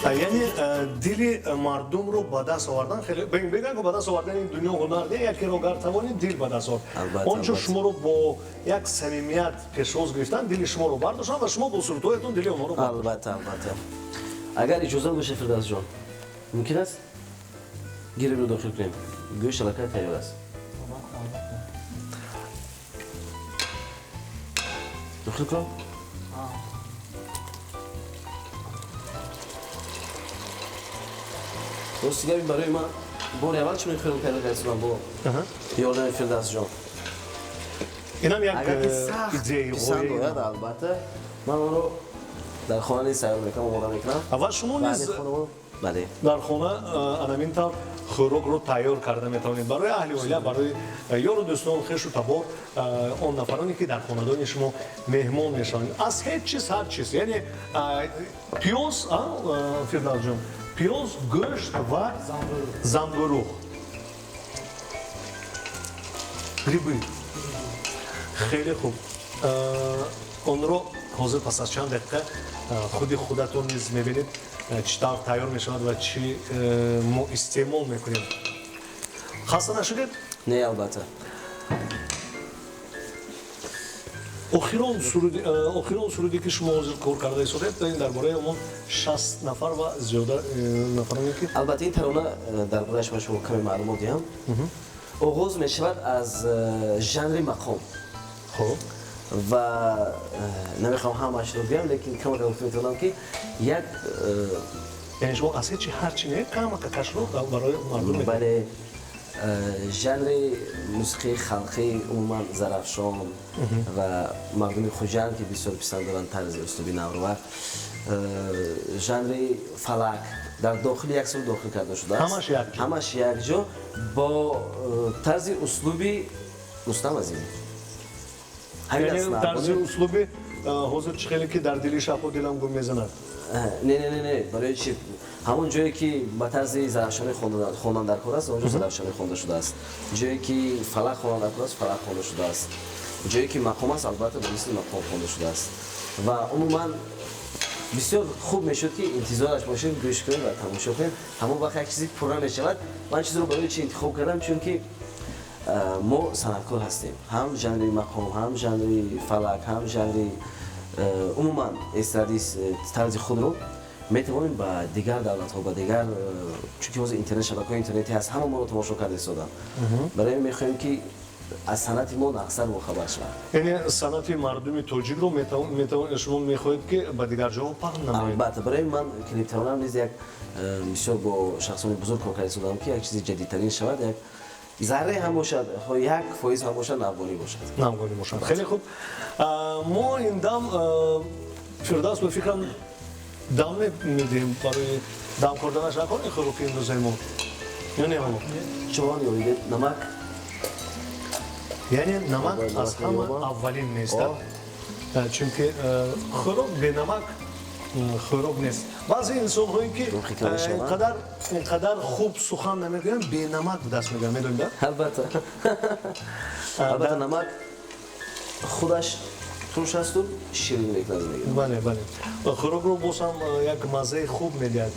یعنی دل مردم رو به دست آوردن خیلی بگن که به دست آوردن این دنیا هنر نه یکی رو گرتوانی دل به دست آورد اونجا شما رو با یک صمیمیت پیشواز گرفتن دل شما رو برداشتن و شما با سلطه‌تون دل اونها رو البته اگر اجازه باشه فردوس جان ممکن است گیریم رو داخل کنیم گوش شبکه تیار است داخل کن. درست دیگه برای من بار اول چی میخورم که رسیدم با یاردن فردوس جان. اینم یک اگر که سخت ایده پسند آید البته من اون رو در خانه سیار میکنم آماده میکنم. اول شما نیز بله. در خانه انامین طور خوراک رو تیار کرده میتونید برای اهل اویله، برای یار و دوستان خویش و تبار اون نفرانی که در خاندان شما مهمان میشن از هیچ چیز هر چیز، یعنی پیاز فردوس جان، پیاز، گوشت و زنبورو، گریبی. خیلی خوب. اون رو حاضر پس از چند دقیقه خودتون نیز میبینید چطور تیار میشود و چی ما استعمال میکنیم. خسته نشدید؟ نه البته. آخرین سرودی که شما حاضر کار کرده اید این درباره اون 60 نفر و زیاده نفرانی که البته این ترانه درباره‌اش به شما کمی معلومات دهم. آغاز میشود از ژانر مقام. خب و نمیخوام همش رو بگم لیکن کم رو میتونم که یک یعنی شما از هیچی هرچی نه کم کش رو برای مردم بله ژانر موسیقی خلقی عموما زرافشان و مردم خوجان که بسیار پسند دارن طرز اسلوبی نو و ژانر فلک در داخل یک سال داخل کرده شده است همش یک جا با طرز اسلوبی رستم عظیمی. یعنی طرز اسلوبی حاضر خیلی که در دلی شب و دلم گم میزند. نه برای چی؟ همون جایی که با طرز زرافشانی خواندن در کار است اونجا زرافشانی خوانده شده است. جایی که فلک خواندن در کار است فلک خوانده شده است. جایی که مقام است البته به مثل مقام خوانده شده است. و عموما بسیار خوب میشد که انتظارش باشیم گوش کنیم و تماشا کنیم. همون وقت یک چیزی پررنگ میشود. من چیز رو برای چی انتخاب کردم چون که ما صنعتکار هستیم. هم ژانر مقام، هم ژانر فلک، هم ژانر عموما استرادی طرز خود رو میتوانیم با دیگر دولت ها با دیگر چون که اینترنت شبکه‌های اینترنتی هست همه ما رو تماشا کرده سودن. برای میخوایم که از صنعت ما اکثر خبر شود. یعنی صنعت مردم تاجیک رو میتوان شما میخواهید که با دیگر جاها پخش نمایید. البته برای من کلیپ ترانم نیز یک بسیار با شخصان بزرگ کار کرده سودم که یک چیز جدیدترین شود یک ذره هم باشد یک فایز هم باشد نمگانی باشد. نمگانی باشد. خیلی خوب. ما این دم فردوس به فکرم دم میدیم برای دم کردنش نکنید خوراکی امروزه ما. یا نه ما؟ چوان یا نمک. یعنی نمک از همه اولین نیست. چون که خوراک به نمک خوراک نیست. بعضی انسان هایی که اینقدر خوب سخن نمیگویند به نمک دست میگن میدونید؟ البته نمک خودش ترش است و شیرین میکنه. بله خوراک رو بازم یک مزه خوب میدهد.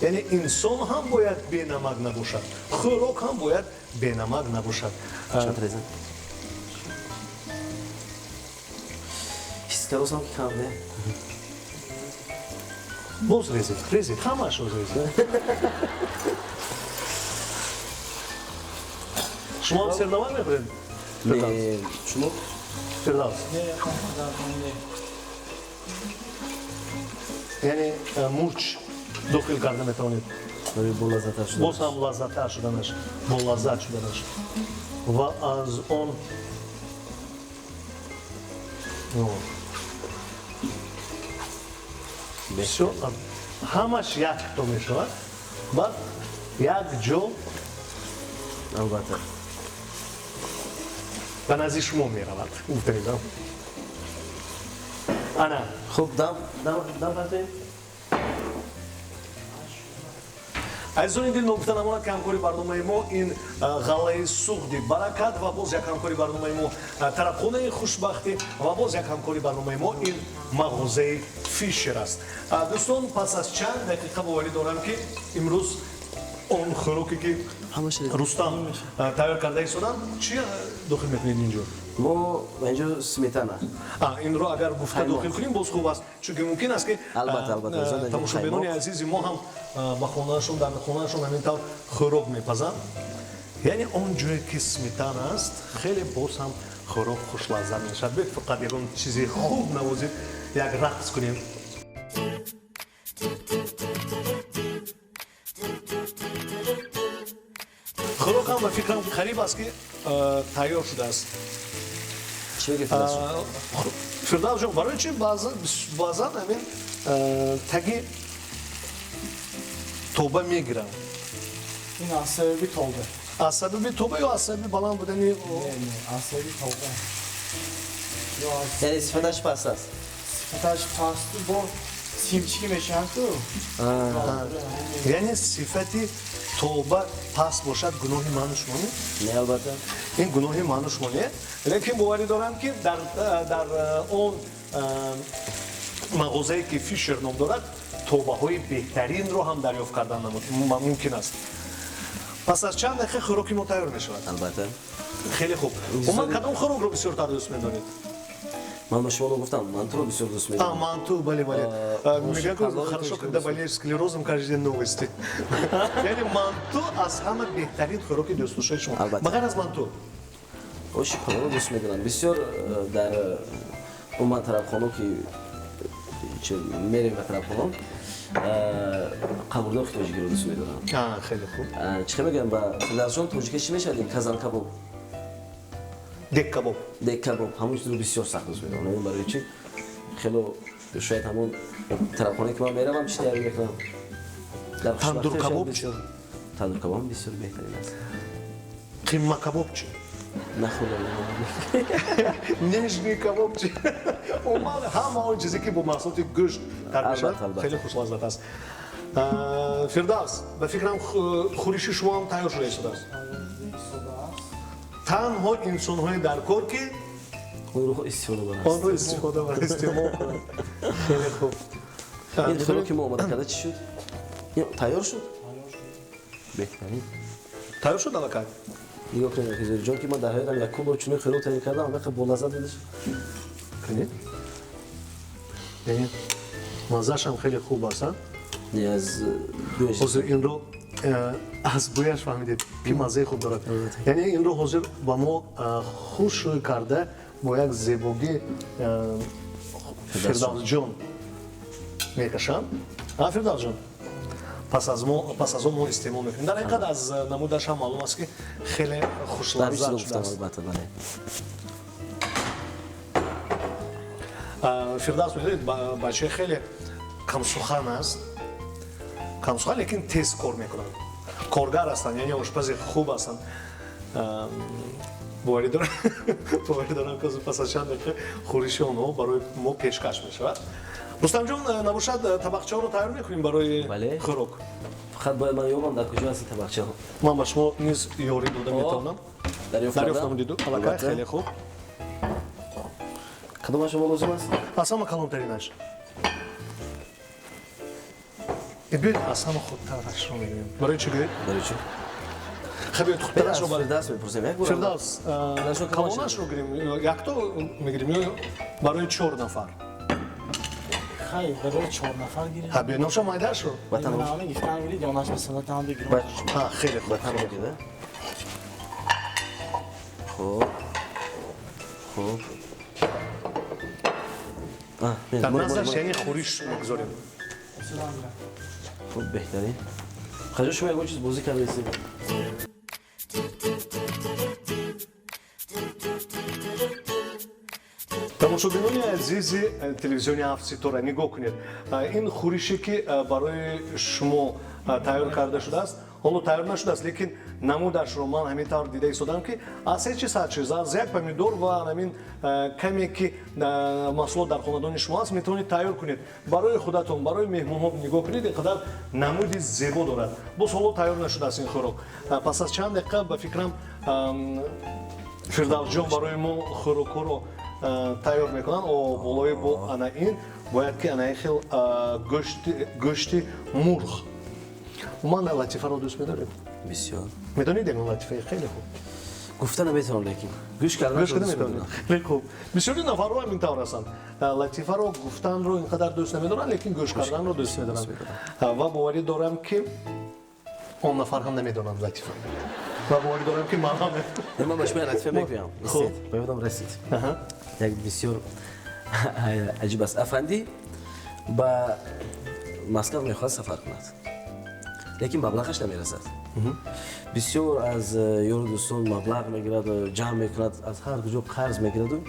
یعنی انسان هم باید به نمک نباشد، خوراک هم باید به نمک نباشد. پیستروس هم که کم نه. باز ریزید همش رو ریزید. شما هم سرنمک میخورید؟ شما؟ فردوس یعنی مرچ داخل کرده میتونید با لذت شدنش باز هم لذت شدنش با لذت شدنش و از اون بسیار همش یک تا میشود بعد یک جا البته به نزدیک شما میرود گفتید انا خب دم برداریم. عزیزان دل نگفتن امانت که همکاری برنامه ما این غله سوختی برکت و باز یک همکاری برنامه ما طرفخانه خوشبختی و باز یک همکاری برنامه ما این مغازه فیشر است. دوستان پس از چند دقیقه باوری دارم که امروز اون خوراکی که رستم تیار کرده ایستادن چی داخل میکنید اینجا؟ ما اینجا سمیتانا. این رو اگر گفته داخل کنیم باز خوب است چون که ممکن است که تماشاگران عزیز ما هم با خانه‌شون در خانه‌شون همینطور خوراک میپزند. یعنی اون جایی که سمیتانا است خیلی باز هم хӯрок хушлаззат мешавад. Бед фақат ягон чизи хуб навозид, як рақс кунем. хӯрок ҳам ба фикрам қариб аст ки тайёр шудааст. چی میگه فیلسوف؟ фирдавс ҷон, барои чи баъзан ҳамин таги тоба мегирам? این عصبی توبه аз сабаби тоба ё аз сабаби баланд будани نه عصبی توبه یا یعنی صفتش پس است صفتش پاستی با سیمچی میشن تو яъне сифати тоба паст бошад гуноҳи ману шумо не? نه البته ин гуноҳи ману шумо не? лекин боварӣ дорам ки дар он мағозае ки фишер ном дорад тобаҳои беҳтаринро ҳам дарёфт кардан мумкин аст. пас аз чанд дақиқа хӯроки мо тайёр мешавад. البته хеле хуб. умуман кадом хӯрокро бисёртар дӯст медоред? من به شما گفتم من تو رو بسیار دوست می‌دارم манту бале мега хорошо когда болеешь склерозом каждый день новости. яъне манту аз ҳама беҳтарин хӯроки дӯстдошаи шумо. Албатта. магар аз манту او شکلات رو دوست می‌دارم بسیار در اون من طرف خانم که چه میریم به طرف خانم قبرداخ توجیکی رو دوست می‌دارم хеле хуб. چه میگم با فلزجان توجیکی چی میشه این کازان کباب дек кабоб. دک کباب همون چیز رو بسیار سخت دوست می‌دارم اون برای چی خیلی شاید همون طرف خانه که من میرم هم چی تیار می‌کنم در تندور خوشبختی کباب بسیار تندور کباب هم بسیار بهترین است қимма кабоб чи? نه خدا нежни кабоб чи? умуман ҳама он чизе ки бо маҳсулоти гӯшт тар мешавад Албатта. хеле хушлаззат аст. фирдавс ба фикрам хӯриши шумо ҳам тайёр шуда истодааст. танҳо инсонҳое дар кор ки اون رو استفاده برست онро истифода ва истеъмол кунанд. хеле хуб. این خیلی که ما آماده کرده چی شد؟ یا تیار شد؟ بهترین тайёр шуд аллакай? نگاه کنید خیلی جان که من در حیرم یک کل رو چونه خیلی تیار کردم وقت با لذت دیدش бинед маззашам хеле хуб аст. نه از دوش ҳозир инро аз бӯяш фаҳмидед ки маззаи хуб дорад. яъне инро ҳозир ба мо хуш карда бо як зебогӣ фирдавсҷон мекашам. фирдавсҷон пас аз он мо истеъмол мекунем. дар ҳақиқат аз намудаш ҳам маълум аст ки хеле در چیز хушлаззат رو گفتم шудааст. البته بله фирдавс медонед бачаи хеле камсухан аст. камсухан лекин тез кор мекунанд. коргар ҳастанд, яъне ошпази хуб ҳастанд. боварӣ дорам ки пас аз чанд дақиқа хӯриши онҳо барои мо пешкаш мешавад. рустамҷон, набошад табақчаҳоро тайёр мекунем барои бале. хӯрок? فقط باید من یابم در کجا هستی طبقچه ها ман ба шумо низ ёрӣ дода метавонам. دریافت дарёфт کردم намудиду? аллакай, хеле хуб. کدوم شما لازم است؟ аз ҳама калонтаринаш. биёед аз ҳама худтарашро мегирем. барои чӣ гӯед? برای چی؟ хай биёед худтарашро бар. دست میپرسیم یک بار фирдавс, Дарашро калонашро гирем. якто мегирем ё барои 4 нафар? خیلی برای 4 نفر گیریم ҳа бинавша майдашро. وطن من همه گفتن گیرید یا نش مثلا هم بگیرم хеле хуб. وطن دیده خوب خوب дар назарш яъне хӯриш мегузорем. مثلا میرم خوب بهترین خجا شما یک چیز بازی کرده ایستیم тамошобинони азизи телевизиони ҳафтситора, нигоҳ кунед. ин хӯрише ки барои шумо тайёр карда шудааст, ҳоло тайёр нашудааст, лекин намудашро ман ҳамин тавр дида истодам ки аз ҳеч чиз аз як помидор ва ҳамин каме ки маҳсулот дар хонадони шумо аст метавонед тайёр кунед. барои худатон, барои меҳмонҳо нигоҳ кунед, ин қадар намуди зебо дорад. боз ҳоло тайёр нашудааст ин хӯрок. пас аз чанд дақиқа ба фикрам фирдавсҷон барои мо хӯрокҳоро тайёр мекунанд. болои бо ана ин бояд ки анаи хел гӯшти мурғ. ман латифаро дӯст медорем. بسیار медонед ягон латифаи хеле хуб. گفتن نمیتونم لیکن گوش کردن гӯш куда метавонед? хеле хуб. бисёри нафарҳо ҳамин тавр ҳастанд. латифаро гуфтанро ин қадар дӯст намедоранд, лекин гӯш карданро дӯст медоранд. ва боварӣ дорам ки он нафар ҳам намедонанд латифа. ва боварӣ дорам ки ман ҳам من باش میاد لطفه میگم خب. ببینم رسید یک بسیار عجیب است افندی با مسکو میخواد سفر کند لیکن مبلغش نمیرسد بسیار از یار دوستان مبلغ میگیرد و جمع میکند از هر کجا قرض میگیرد و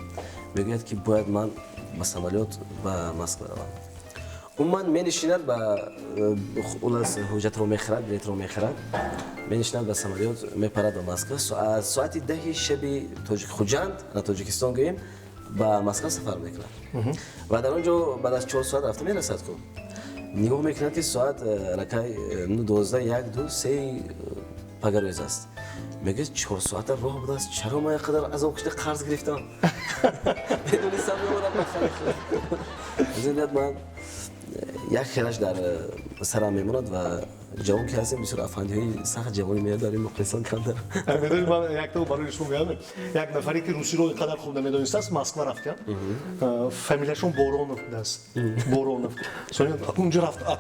میگوید که باید من با سمالیات به مسکو بروم اون من مینشیند با اولس حجت رو میخرد بلیط رو میخرد مینشیند به سمالیات میپرد به مسکو از ساعت 10 شب خوجند از تاجیکستان گوییم با مسکو سفر میکند و در اونجا بعد از 4 ساعت رفته میرسد که نگاه میکند که ساعت رکای 12 1 2 3 پگرویز است میگه 4 ساعت راه بوده است چرا ما اینقدر از اون کشته قرض گرفتم بدونستم میبودم بخرم از این من یک خیرش در سرم میموند و جوان که هستیم بسیار افندی سخت جوانی میاد داریم مخلصان کم دارم میدونید من یک تا برای شما میگم یک نفری که روسی رو اینقدر خوب نمیدونست است مسکو رفتن فامیلیشون بورونوف است بورونوف سونی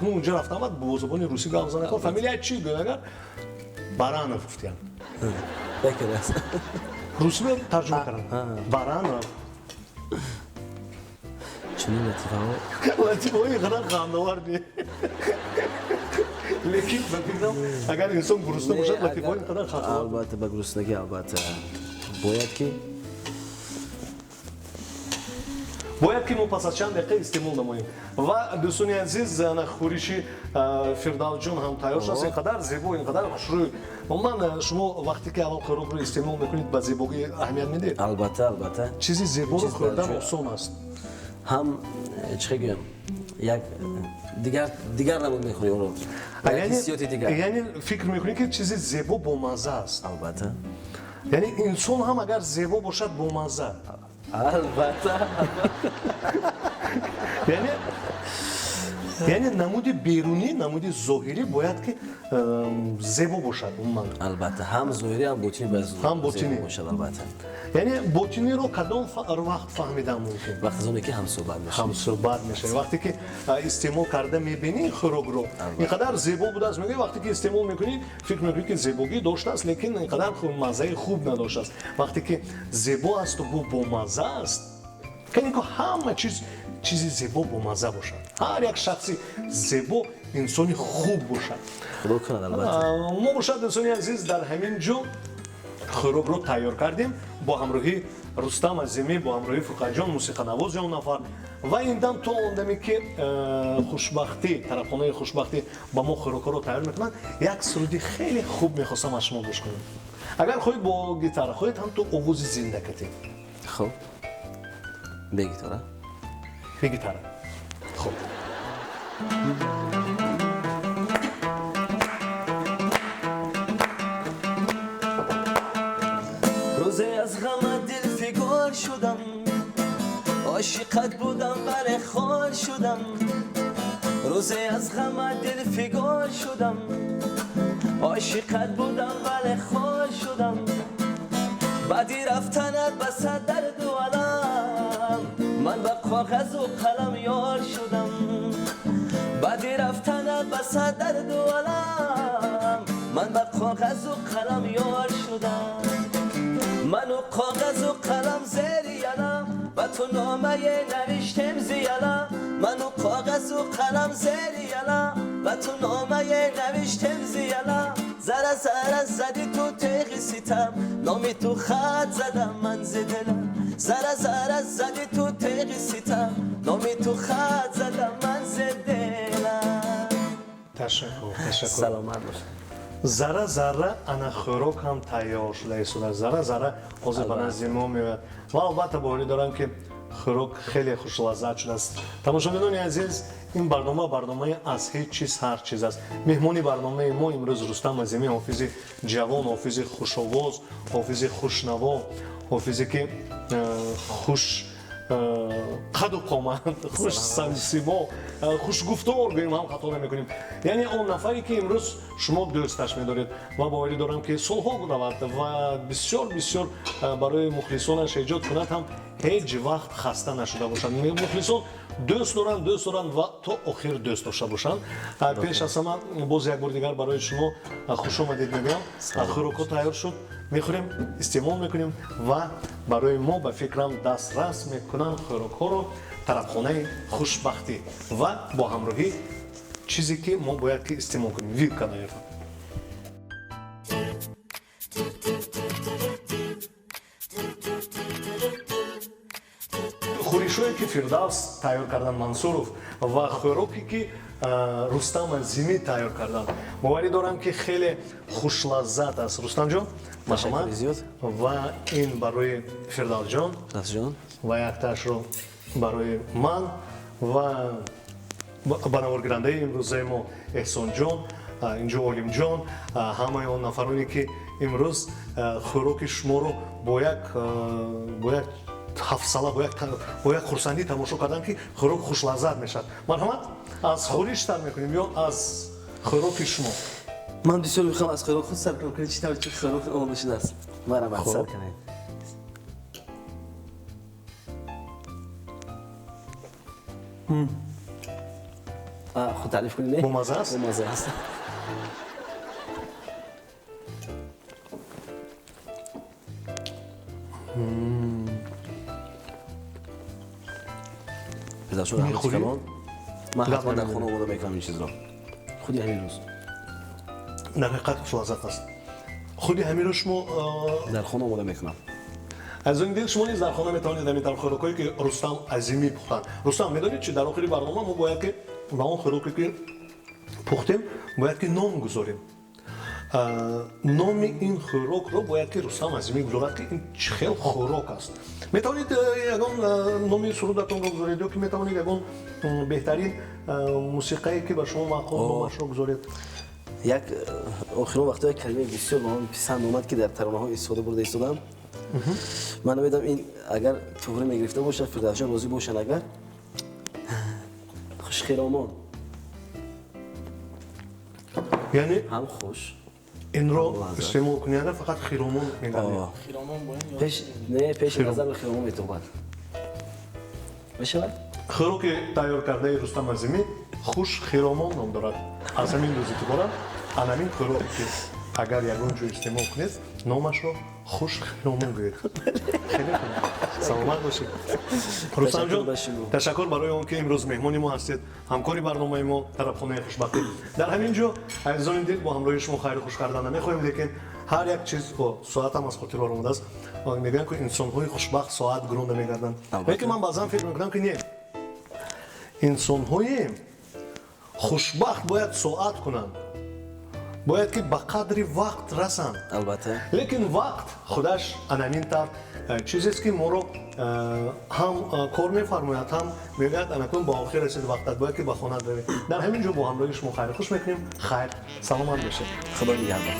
اونجا رفت آمد با زبان روسی گام زدن که فامیلی چی بود اگر بارانوف گفتن بکر است روسی رو ترجمه کردن بارانوف چنین لطیفه ها لطیفه های اینقدر غمناور نیست لیکن بگم اگر انسان گرسنه باشد لطیفه های اینقدر خطرناک البته به گرسنگی البته باید که ما پس از چند دقیقه استعمال نماییم و دوستان عزیز خورشی فردوس جون هم تیار شد اینقدر زیبا اینقدر خوشروی عموما شما وقتی که اول خوراک رو استعمال میکنید به زیبایی اهمیت میدید البته چیزی زیبا رو خوردن آسان است هم چه گویم یک دیگر نمود میخوری اون رو یعنی فکر میکنید که چیزی زیبا با مزه است البته یعنی انسان هم اگر زیبا باشد با مزه البته یعنی نمود بیرونی نمود ظاهری باید که زیبا باشد عموما البته هم ظاهری هم باطنی باید هم باطنی باشد البته یعنی باطنی رو کدام وقت فهمیدن ممکن وقت از اونی که هم صحبت میشه هم صحبت میشه وقتی که استعمال کرده میبینی خوراک رو اینقدر زیبا بوده است میگه وقتی که استعمال میکنی فکر میکنی که زیبایی داشته است لیکن اینقدر مزه خوب نداشته است وقتی که زیبا است و با مزه است که همه چیزی زیبا با مزه باشد هر یک شخصی زیبا انسانی خوب باشد خدا کنه البته ما باشد انسانی عزیز در همین جو خوراک رو تیار کردیم با همراهی رستم عظیمی با همراهی فقط جان موسیقی نواز جان نفر و این دم تو اندمی که خوشبختی طرفخانه خوشبختی با ما خوراک رو تیار میکنن یک سرودی خیلی خوب میخواستم از شما گوش کنیم اگر خواهید با گیتار خواهید هم تو آواز زنده کردید خب بگی تو بگیتاره خب روزی از غم دل فگار شدم عاشقت بودم ولی خار شدم روزی از غم دل فگار شدم عاشقت بودم ولی خار شدم بعدی رفتنت بس درد و علم من با کاغذ و قلم یار شدم بعدی رفتنت بس درد و علم من با کاغذ و قلم یار شدم من و کاغذ و قلم زیر یلم و تو نامه نوشتم زیلم من و کاغذ و قلم زیر یلم و تو نامه نوشتم زیلم زره زره زدی تو تیغ ستم نامی تو خط زدم من زدلم زره زره زدی تو تیغ ستم نامی تو خط زدم من زدلم تشکر سلامت باش ذره ذره انا خوراک هم تیار شده است ذره ذره حاضر به نزد ما میاد و البته باوری دارم که خوراک خیلی خوش لذت شده است تماشاگران عزیز این برنامه از هیچ چیز هر چیز است مهمانی برنامه ما امروز رستم عظیمی حافظ جوان حافظ خوش آواز حافظ خوشنوا حافظی که خوش қаду қомат хуш самсимо хушгуфтор гӯем ҳам хато намекунем яъне он нафаре ки имрӯз шумо дӯсташ медоред ва боварӣ дорам ки солҳо гузарад ва бисёр бисёр барои мухлисонаш эҷод кунад ҳам ҳеҷ вақт хаста нашуда бошад мухлисон дӯст доранд ва то охир дӯст дошта бошанд пеш аз ҳама боз як бор дигар барои шумо хушомадед мегӯям хӯрокҳо тайёр шуд мехӯрем истеъмол мекунем ва барои мо ба фикрам дастрас мекунанд хӯрокҳоро тарабхонаи хушбахтӣ ва бо ҳамроҳӣ чизе ки мо бояд ки истеъмол кунем вилка наёрам хӯришҳое ки фирдавс тайёр карданд мансуров ва хӯроке ки рустам азимӣ тайёр карданд боварӣ дорам ки хеле хушлаззат аст рустамҷон марҳамат ва ин барои фирдавсҷон ва яктаашро барои ман ва ба наворгирандаи имрӯзаи мо эҳсонҷон инҷо олимҷон ҳамаи он нафароне ки имрӯз хӯроки шуморо бо як ҳафсала бо як хурсандӣ тамошо кардам ки хӯрок хушлаззат мешавад марҳамат аз хӯриш сар мекунем ё аз хӯроки шумо ман бисёр мехоҳам аз хӯрок худ сар кунем чӣ тавр хӯрок омода шудааст марҳамат сар кунем худ таъриф кунем бомаза аст бомаза аст پدرشون رحمتی کلان من حتما در خانه آماده میکنم این چیز را خودی همین روز در حقیقت خوشلذت است خودی همین رو شما در خانه آماده میکنم از این دل شما نیز در خانه میتوانید همین طرح خوراکایی که رستم عظیمی پختن رستم میدونید چی در آخر برنامه ما باید که با اون خوراکی که پختیم باید که نام گذاریم نام این خوراک رو باید که رستم عظیمی گذارد که این خیلی خوراک است میتوانید یگان نامی سرودتون رو گذارید یا که میتوانید یگان بهترین موسیقی که به شما معقول نامش رو گذارید یک آخرین وقتا یک کلمه بسیار به من پسند اومد که در ترانه‌ها استفاده برده ایستادم من میدم این اگر توفیق میگرفته باشه فردوسیان راضی باشن اگر خوش خیرامان یعنی هم خوش این رو استعمال کنی اگر فقط خیرامان میگن پیش نظر به خیرامان میتوبد بشود خوراک تیار کرده رستم عظیمی خوش خیرامان نام دارد از همین روز اعتبارا همین خوراکی که اگر یگان جو استعمال کنید نامش رو خوش خیرامان گویید خیلی خوب سلامت باشید رستم جان تشکر برای اون که امروز مهمانی ما هستید همکاری برنامه ما طرفخانه خوشبختی در همین جا عزیزان دل با همراهی شما خیر خوش کردن نمیخوایم لیکن هر یک چیز با ساعت هم از خاطر آمده است میگن که انسان های خوشبخت ساعت گرون نمیگردن لیکن من بعضا فکر میکنم که نه انسان های خوشبخت باید ساعت کنند باید که به قدر وقت رسند البته لیکن وقت خودش انامین طور چیزی است که ما رو هم کار میفرماید هم میگوید انکون با آخر رسید وقتت باید که به خانه بروی در همین جا با همراهی شما خیر خوش میکنیم خیر سلامت باشید خدا نگهدار